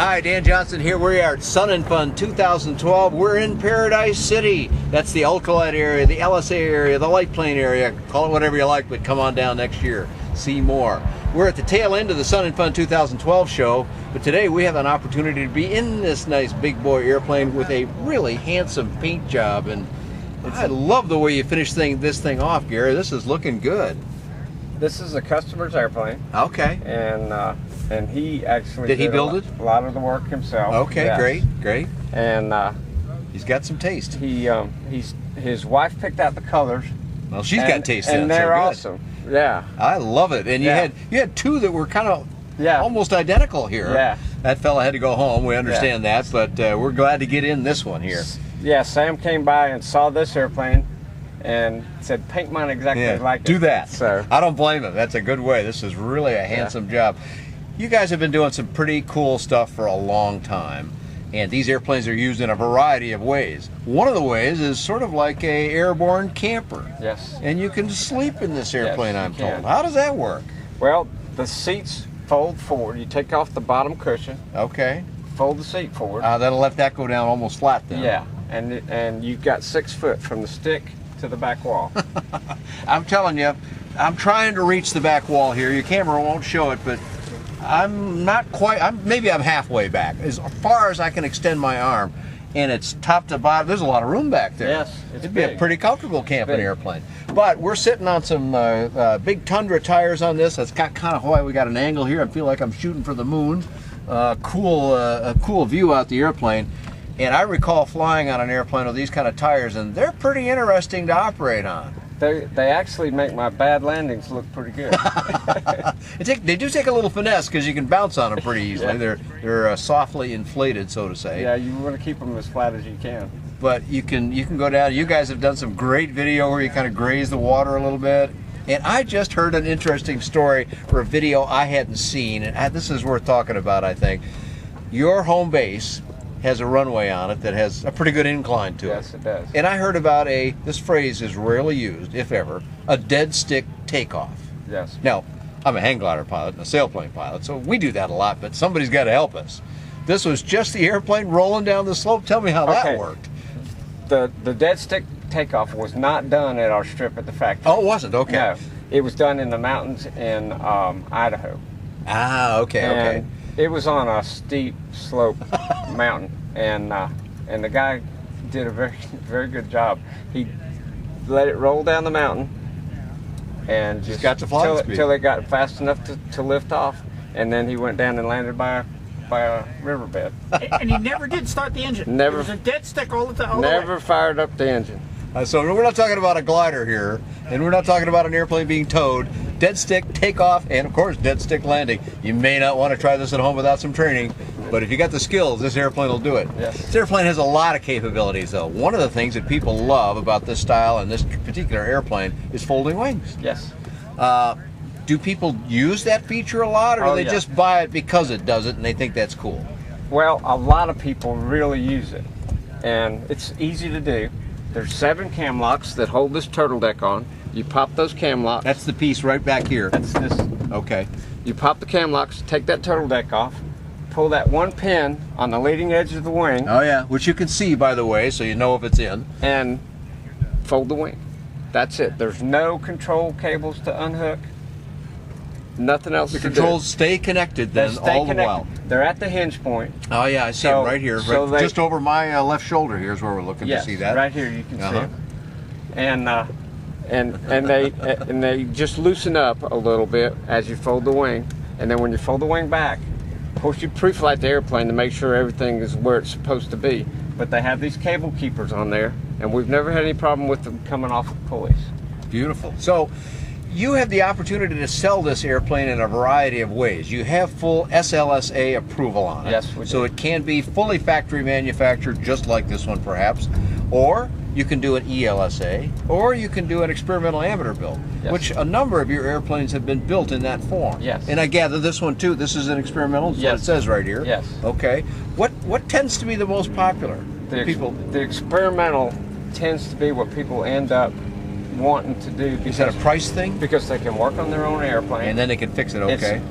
Hi, Dan Johnson here. We are at Sun and Fun 2012. We're in Paradise City. That's the Ultralight area, the LSA area, the Light Plane area. Call it whatever you like, but come on down next year. See more. We're at the tail end of the Sun and Fun 2012 show, but today we have an opportunity to be in this nice big boy airplane with a really handsome paint job, and I love the way you finished this thing off, Gary. This is looking good. This is a customer's airplane. Okay. And he actually did he build it? A lot of the work himself. Okay, yes. Great. And he's got some taste. His wife picked out the colors. Well, she's got taste, and they're awesome. Yeah, I love it. And you had two that were kind of almost identical here. Yeah, that fella had to go home. We understand that, but we're glad to get in this one here. Yeah, Sam came by and saw this airplane and said, paint mine exactly like it. Do that. So I don't blame him. That's a good way. This is really a handsome job. You guys have been doing some pretty cool stuff for a long time, and these airplanes are used in a variety of ways. One of the ways is sort of like a airborne camper. Yes. And you can sleep in this airplane, yes, I'm told. How does that work? Well, the seats fold forward. You take off the bottom cushion. Okay. Fold the seat forward. That'll let that go down almost flat then. Yeah, and you've got 6 foot from the stick to the back wall. I'm telling you, I'm trying to reach the back wall here. Your camera won't show it, but I'm not quite, maybe I'm halfway back, as far as I can extend my arm, and it's top to bottom. There's a lot of room back there. Yes, it'd be a pretty comfortable camping airplane. But we're sitting on some big Tundra tires on this. That's kind of why we got an angle here. I feel like I'm shooting for the moon. A cool view out the airplane. And I recall flying on an airplane with these kind of tires, and they're pretty interesting to operate on. They actually make my bad landings look pretty good. They do take a little finesse because you can bounce on them pretty easily. Yeah. They're softly inflated, so to say. Yeah, you want to keep them as flat as you can. But you can go down. You guys have done some great video where you kind of graze the water a little bit. And I just heard an interesting story for a video I hadn't seen, and this is worth talking about, I think. Your home base has a runway on it that has a pretty good incline to it. Yes, it does. And I heard about this phrase is rarely used, if ever, a dead stick takeoff. Yes. Now, I'm a hang glider pilot and a sailplane pilot, so we do that a lot, but somebody's got to help us. This was just the airplane rolling down the slope. Tell me how that worked. The dead stick takeoff was not done at our strip at the factory. Oh, it wasn't? Okay. No, it was done in the mountains in Idaho. Ah, okay. It was on a steep slope mountain, and the guy did a very good job. He let it roll down the mountain, and just got to fly till it got fast enough to lift off, and then he went down and landed by a riverbed. And he never did start the engine. Never. It was a dead stick all the time. Never fired up the engine. So we're not talking about a glider here, and we're not talking about an airplane being towed. Dead stick takeoff, and of course dead stick landing. You may not want to try this at home without some training, but if you got the skills, this airplane will do it. Yes. This airplane has a lot of capabilities, though. One of the things that people love about this style and this particular airplane is folding wings. Yes. Do people use that feature a lot, or do they just buy it because it does it and they think that's cool? Well, a lot of people really use it, and it's easy to do. There's 7 cam locks that hold this turtle deck on. You pop those cam locks. That's the piece right back here. That's this. Okay. You pop the cam locks, take that turtle deck off, pull that one pin on the leading edge of the wing. Oh yeah, which you can see, by the way, so you know if it's in. And fold the wing. That's it. There's no control cables to unhook. Nothing else to do. The controls stay connected then all the while. They're at the hinge point. Oh yeah, I see them right here. Just over my left shoulder. Here's where we're looking to see that. Right here you can see them. And they just loosen up a little bit as you fold the wing. And then when you fold the wing back, of course you pre-flight the airplane to make sure everything is where it's supposed to be. But they have these cable keepers on there, and we've never had any problem with them coming off of pulleys. Beautiful. So you have the opportunity to sell this airplane in a variety of ways. You have full SLSA approval on it. Yes, we do. So it can be fully factory manufactured, just like this one perhaps, or you can do an ELSA, or you can do an experimental amateur build, which a number of your airplanes have been built in that form. Yes. And I gather this one too, this is an experimental, that's what it says right here. Yes. Okay. What tends to be the most popular? The experimental tends to be what people end up wanting to do. Is that a price thing? Because they can work on their own airplane. And then they can fix it, okay.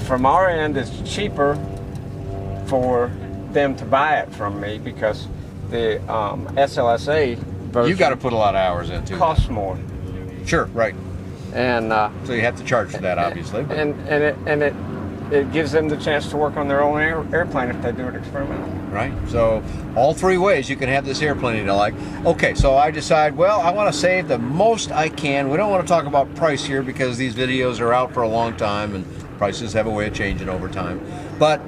From our end, it's cheaper for them to buy it from me because the SLSA version You got to put a lot of hours into costs more. it. Sure, right. And So you have to charge for that, obviously. but- and it gives them the chance to work on their own airplane if they do it experimentally. Right? So all three ways you can have this airplane you like. Okay, so I decide, well, I want to save the most I can. We don't want to talk about price here because these videos are out for a long time and prices have a way of changing over time. But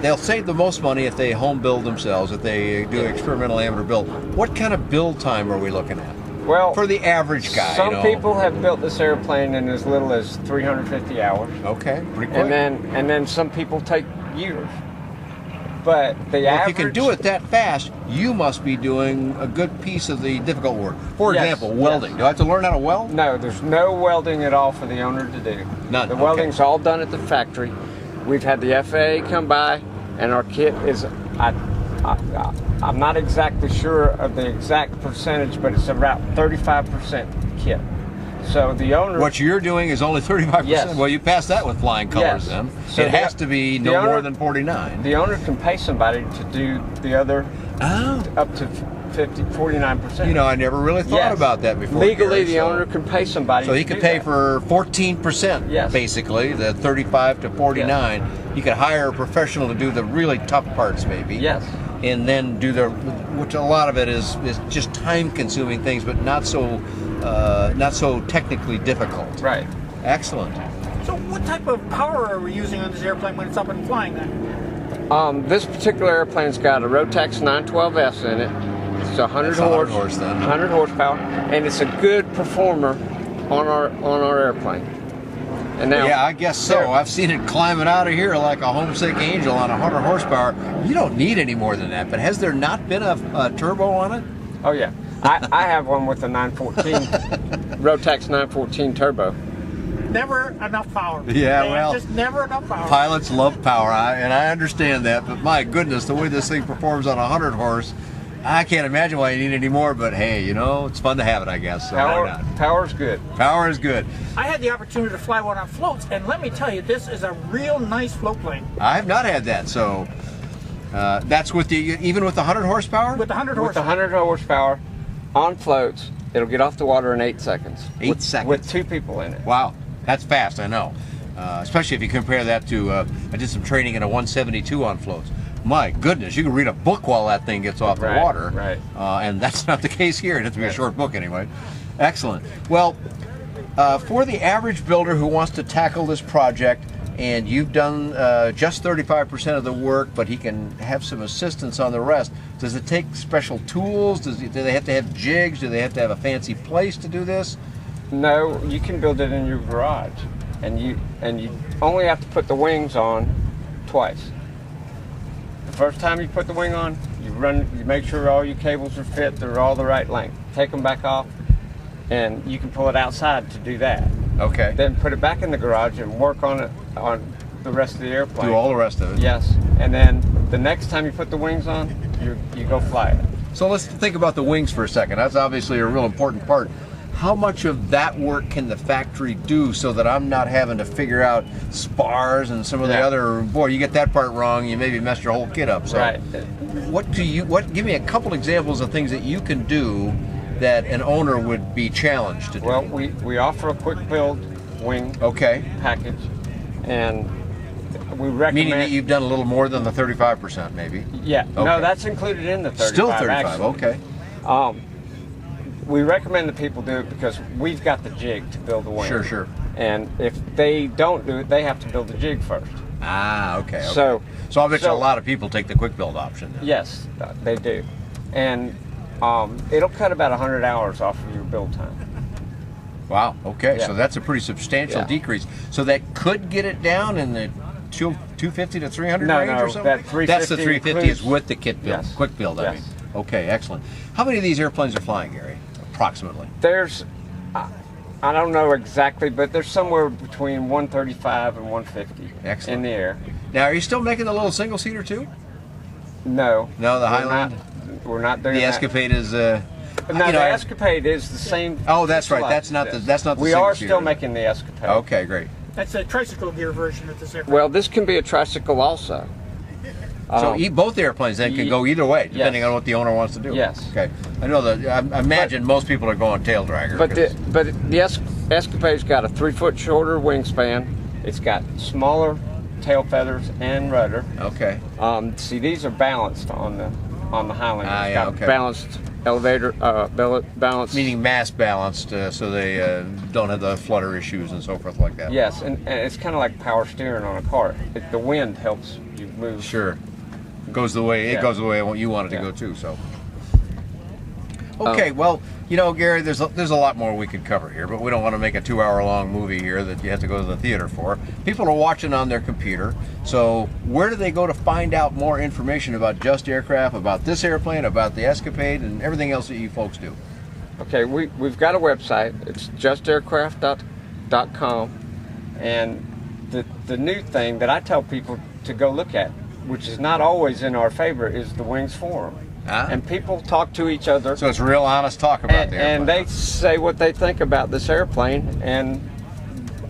they'll save the most money if they home build themselves, if they do experimental amateur build. What kind of build time are we looking at? Well, For the average guy, some you know. people have built this airplane in as little as 350 hours. Okay, pretty quick. And then some people take years. But the Well, average, if you can do it that fast, you must be doing a good piece of the difficult work. For Yes, example, welding. yes. Do I have to learn how to weld? No, there's no welding at all for the owner to do. None, The okay. welding's all done at the factory. We've had the FAA come by, and our kit is. I'm not exactly sure of the exact percentage, but it's about 35% kit. So the owner. What you're doing is only 35%. Yes. Well, you passed that with flying colors Yes. then. So it the- has to be the no owner- more than 49. The owner can pay somebody to do the other Oh. up to 49%. You know, I never really thought Yes. about that before. Legally, Gary, the so- owner can pay somebody. So he to could do pay that. for 14%, Yes. basically, the 35 to 49. You could hire a professional to do the really tough parts, maybe. Yes. And then do the, which a lot of it is just time-consuming things, but not so technically difficult. Right. Excellent. So what type of power are we using on this airplane when it's up and flying then? This particular airplane's got a Rotax 912S in it. It's 100 That's 100 horse, horse then. 100 horsepower, and it's a good performer on our airplane. And now, Yeah, I guess so. there- I've seen it climbing out of here like a homesick angel on 100 horsepower. You don't need any more than that, but has there not been a turbo on it? Oh yeah, I have one with a 914 Rotax 914 turbo. Never enough power. Yeah, Man, well, just never enough power. Pilots love power, and I understand that, but my goodness, the way this thing performs on 100 horse, I can't imagine why you need any more, but hey, you know, it's fun to have it, I guess, so why not? Power's good. Power is good. I had the opportunity to fly one on floats, and let me tell you, this is a real nice float plane I have not had that, so that's with the, even with the 100 horsepower? with the 100 With horsepower. 100 horsepower on floats, it'll get off the water in 8 seconds. 8 seconds. With 2 people in it. Wow, that's fast, I know. Especially if you compare that to, I did some training in a 172 on floats. My goodness, you can read a book while that thing gets off the Right, water. right. And that's not the case here. It has to be a short book anyway. Excellent. Well, for the average builder who wants to tackle this project, and you've done just 35% of the work, but he can have some assistance on the rest. Does it take special tools? Do they have to have jigs? Do they have to have a fancy place to do this? No, you can build it in your garage, and you only have to put the wings on twice. The first time you put the wing on, you make sure all your cables are fit, they're all the right length. Take them back off, and you can pull it outside to do that. Okay. Then put it back in the garage and work on it on the rest of the airplane. Do all the rest of it. Yes, and then the next time you put the wings on, you go fly it. So let's think about the wings for a second. That's obviously a real important part. How much of that work can the factory do so that I'm not having to figure out spars and some of the Yeah. other, boy, you get that part wrong, you maybe messed your whole kit up. So Right. give me a couple examples of things that you can do that an owner would be challenged to do. Well, we offer a quick build wing Okay. package, and we recommend. Meaning that you've done a little more than the 35% maybe. Yeah, Okay. no, that's included in the 35. Still 35, actually. okay. We recommend that people do it because we've got the jig to build the wing. Sure, sure. And if they don't do it, they have to build the jig first. Ah, okay. So- so I bet you a so- lot of people take the quick build option then. Yes, they do. And it'll cut about 100 hours off of your build time. Wow, okay, Yeah. so that's a pretty substantial Yeah. decrease. So that could get it down in the 250 to 300 No, range no, or something? that 350 That's the 350 is includes- with the kit build, Yes. quick build, I Yes. mean. Okay, excellent. How many of these airplanes are flying, Gary, approximately? There's, I don't know exactly, but there's somewhere between 135 and 150 Excellent. in the air. Now, are you still making the little single-seater too? No. No, the we're Highland? not- We're not doing The that. Escapade is, No, you the know, Escapade is the same. Oh, that's right. fuselage That's not as the- this. that's not the We are single-seater. still making the Escapade. okay, great. That's a tricycle gear version of this airplane. Well, this can be a tricycle also. So both airplanes then can go either way, depending yes. on what the owner wants to do. Yes. Okay. I know that. I imagine most people are going tail dragger. But the Escapade's got a 3-foot shorter wingspan. It's got smaller tail feathers and rudder. Okay. See, these are balanced on the Highlander. It's yeah, got okay. balanced elevator, balanced. Meaning mass balanced, so they don't have the flutter issues and so forth like that. Yes, and it's kind of like power steering on a car. The wind helps you move. Sure. It goes the way Yeah. you want it to Yeah. go too. So. Okay, well, Gary, there's a lot more we could cover here, but we don't want to make a 2-hour-long movie here that you have to go to the theater for. People are watching on their computer, so where do they go to find out more information about Just Aircraft, about this airplane, about the Escapade, and everything else that you folks do? Okay, we've got a website. It's justaircraft.com, and the new thing that I tell people to go look at, which is not always in our favor, is the Wings Forum. And people talk to each other. So it's real honest talk about the airplane. And they say what they think about this airplane, and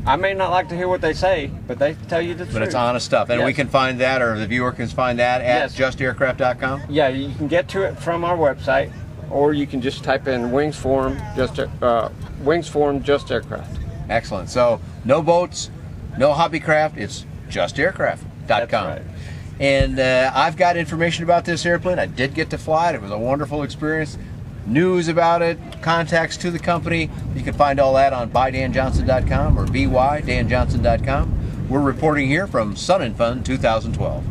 I may not like to hear what they say, but they tell you the truth. But it's honest stuff, and Yes. we can find that, or the viewer can find that at Yes. justaircraft.com? Yeah, you can get to it from our website, or you can just type in Wings Forum Just Aircraft. Excellent. So no boats, no hobbycraft, it's justaircraft.com. That's right. And I've got information about this airplane. I did get to fly it. It was a wonderful experience. News about it, contacts to the company. You can find all that on bydanjohnson.com or bydanjohnson.com. We're reporting here from Sun and Fun 2012.